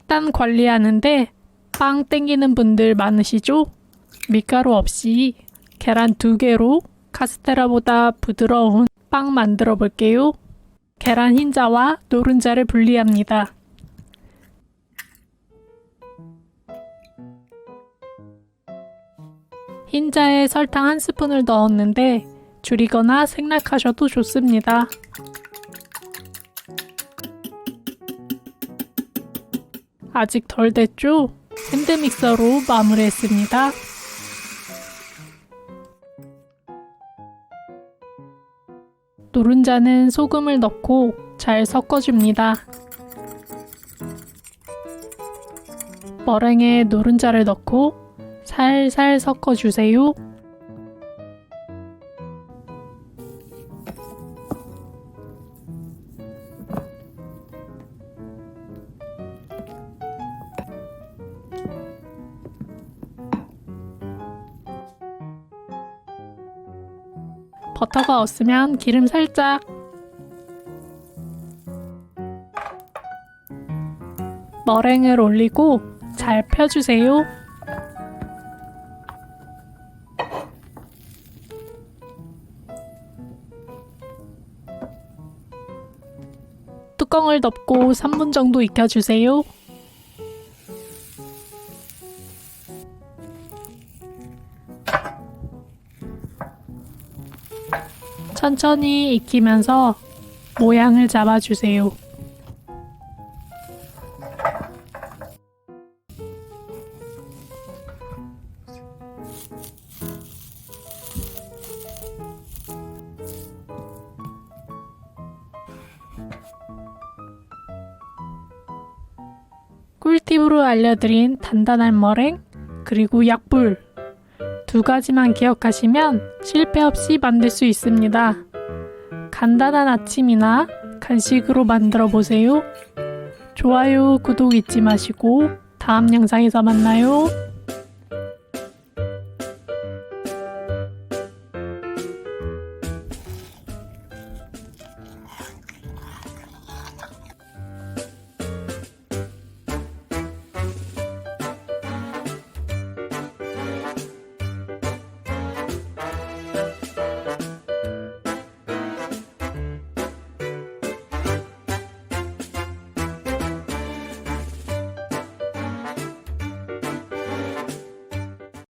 식단 관리하는데 빵 땡기는 분들 많으시죠? 밀가루 없이 계란 2개로 카스테라보다 부드러운 빵 만들어 볼게요. 계란 흰자와 노른자를 분리합니다. 흰자에 설탕 1스푼을 넣었는데 줄이거나 생략하셔도 좋습니다. 아직 덜 됐죠? 핸드믹서로 마무리했습니다. 노른자는 소금을 넣고 잘 섞어줍니다. 머랭에 노른자를 넣고 살살 섞어주세요. 버터가 없으면 기름 살짝. 머랭을 올리고 잘 펴주세요. 뚜껑을 덮고 3분 정도 익혀주세요. 천천히 익히면서 모양을 잡아주세요. 꿀팁으로 알려드린 단단한 머랭 그리고 약불 2가지만 기억하시면 실패 없이 만들 수 있습니다. 간단한 아침이나 간식으로 만들어 보세요. 좋아요, 구독 잊지 마시고 다음 영상에서 만나요.